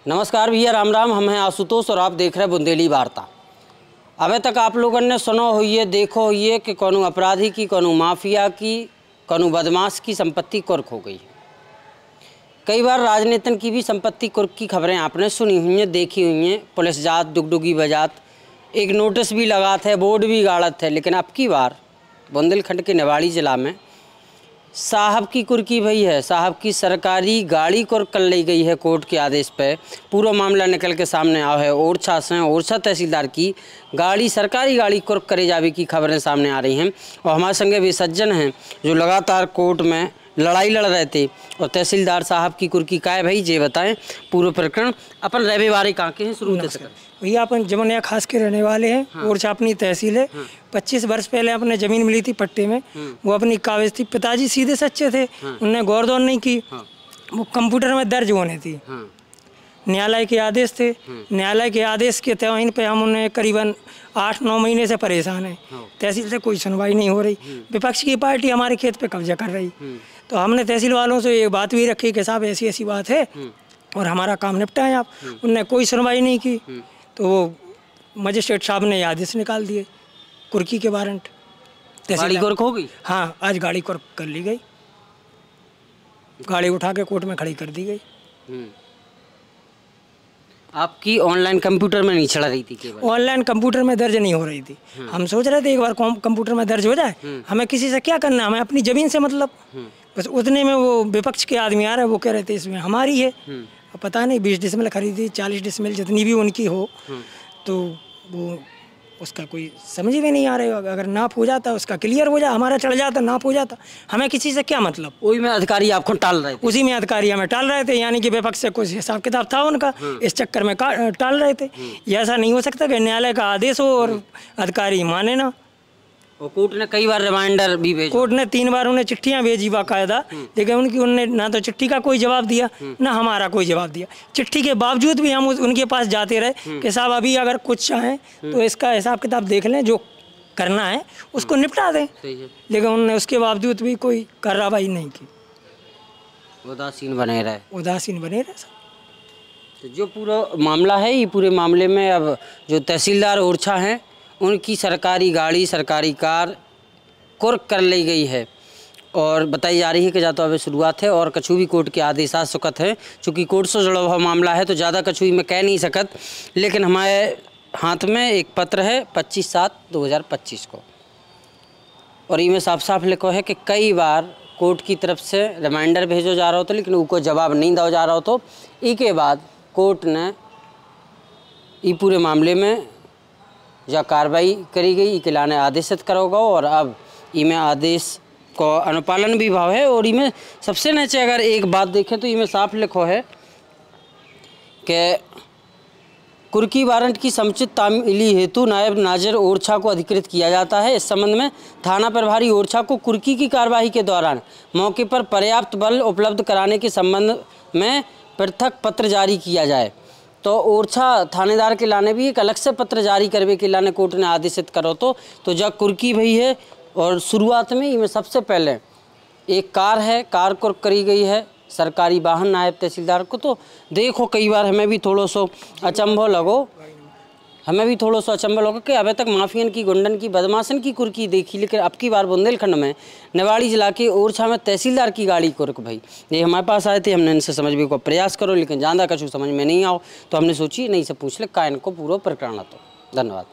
नमस्कार भैया, राम राम। हम हैं आशुतोष और आप देख रहे हैं बुंदेली वार्ता। अबे तक आप लोगों ने सुनो हुई है, देखो हुई है कि कोनो अपराधी की, कोनो माफिया की, कोनो बदमाश की संपत्ति कुर्क हो गई है। कई बार राजनेतन की भी संपत्ति कुर्क की खबरें आपने सुनी हुई हैं, देखी हुई हैं। पुलिस जात, डुगडुगी बजात, एक नोटिस भी लगात है, बोर्ड भी गाड़त है। लेकिन अब की बार बुंदेलखंड के निवाड़ी जिला में साहब की कुर्की भई है। साहब की सरकारी गाड़ी कुर्क कर ली गई है कोर्ट के आदेश पे। पूरा मामला निकल के सामने आया है। ओरछा से ओरछा तहसीलदार की गाड़ी, सरकारी गाड़ी कुर्क करे जावे की खबरें सामने आ रही हैं। और हमारे संगे भी सज्जन हैं जो लगातार कोर्ट में लड़ाई लड़ रहे थे। और तहसीलदार साहब की कुर्की काय भाई ये बताएं पूर्व प्रकरण। अपन रविवार कहाँ के हैं शुरू से भैया? अपन जमुनिया खास के रहने वाले हैं। हाँ। ओरछा अपनी तहसील है। हाँ। 25 वर्ष पहले अपने ज़मीन मिली थी पट्टे में। वो अपनी कागज थी। पिताजी सीधे सच्चे थे। हाँ। उनने गौर दौर नहीं की। हाँ। वो कंप्यूटर में दर्ज होने थी। हाँ। न्यायालय के आदेश थे। न्यायालय के आदेश के तहत पे हम उन्हें करीबन 8-9 महीने से परेशान हैं। तहसील से कोई सुनवाई नहीं हो रही। विपक्ष की पार्टी हमारे खेत पे कब्जा कर रही। तो हमने तहसील वालों से ये बात भी रखी कि साहब ऐसी ऐसी बात है और हमारा काम निपटाएं आप। उनने कोई सुनवाई नहीं की। तो वो मजिस्ट्रेट साहब ने आदेश निकाल दिए कुर्की के वारंट। गाड़ी कुर्क हो गई? हाँ, आज गाड़ी कुर्क कर ली गई। गाड़ी उठा के कोर्ट में खड़ी कर दी गई। आपकी ऑनलाइन कंप्यूटर में नहीं चढ़ रही थी? केवल ऑनलाइन कंप्यूटर में दर्ज नहीं हो रही थी। हम सोच रहे थे एक बार कंप्यूटर में दर्ज हो जाए। हमें किसी से क्या करना, हमें अपनी ज़मीन से मतलब। बस उतने में वो विपक्ष के आदमी आ रहे, वो कह रहे थे इसमें हमारी है। पता नहीं 20 डिसमिल खरीदी, 40 डिसमिल जितनी भी उनकी हो। तो वो उसका कोई समझ में नहीं आ रहा है। अगर नाप हो जाता उसका क्लियर हो जाए, हमारा चढ़ जाता, नाप हो जाता, हमें किसी से क्या मतलब। वही में अधिकारी आपको टाल रहे थे? उसी में अधिकारी हमें टाल रहे थे, यानी कि विपक्ष से कुछ हिसाब किताब था उनका। इस चक्कर में टाल रहे थे। ऐसा नहीं हो सकता कि न्यायालय का आदेश हो और अधिकारी माने ना। और कोर्ट ने कई बार रिमाइंडर भी भेजा। कोर्ट ने 3 बार उन्हें चिट्ठियां भेजी बाकायदा। लेकिन उनने ना तो चिट्ठी का कोई जवाब दिया, ना हमारा कोई जवाब दिया। चिट्ठी के बावजूद भी हम उनके पास जाते रहे कि साहब अभी अगर कुछ चाहें तो इसका हिसाब किताब देख लें, जो करना है उसको निपटा दें। लेकिन उन्होंने उसके बावजूद भी कोई कार्रवाई नहीं की। उदासीन बने रहे। उदासीन बने रहे। तो जो पूरा मामला है, ये पूरे मामले में अब जो तहसीलदार ओरछा हैं उनकी सरकारी गाड़ी, सरकारी कार कुर्क कर ली गई है। और बताई जा रही है कि तो अभी शुरुआत है और कछु भी कोर्ट के आदेश आ सकत है। चूँकि कोर्ट से जुड़ा हुआ मामला है तो ज़्यादा कछु भी मैं कह नहीं सकत। लेकिन हमारे हाथ में एक पत्र है 25/7/2025 को, और इसमें साफ साफ लिखो है कि कई बार कोर्ट की तरफ से रिमाइंडर भेजो जा रहा हो तो लेकिन उनको जवाब नहीं दिया जा रहा हो। तो इसके बाद कोर्ट ने ये पूरे मामले में या कार्रवाई करी गई, इके लाने आदेशित करोगा। और अब इमें आदेश को अनुपालन भी भाव है। और इमें सबसे नीचे अगर एक बात देखें तो इमें साफ लिखो है कि कुर्की वारंट की समुचित तामीली हेतु नायब नाजिर ओरछा को अधिकृत किया जाता है। इस संबंध में थाना प्रभारी ओरछा को कुर्की की कार्यवाही के दौरान मौके पर पर्याप्त बल उपलब्ध कराने के संबंध में पृथक पत्र जारी किया जाए। तो ओरछा थानेदार के लाने भी एक अलग से पत्र जारी करवे के लाने कोर्ट ने आदेशित करो। तो जब कुर्की भई है और शुरुआत में इनमें सबसे पहले एक कार है, कार कुर्क करी गई है, सरकारी वाहन नायब तहसीलदार को। तो देखो कई बार हमें भी थोड़ा सो अचंभव लगो कि अभी तक माफियन की, गुंडन की, बदमाशन की कुर्की देखी। लेकिन अब की बार बुंदेलखंड में निवाड़ी जिला के ओरछा में तहसीलदार की गाड़ी कुर्क भाई। ये हमारे पास आए थे, हमने इनसे समझने को प्रयास करो लेकिन ज़्यादा कछु समझ में नहीं आओ। तो हमने सोची नहीं से पूछ ले का इनको पूरा प्रकरण। तो धन्यवाद।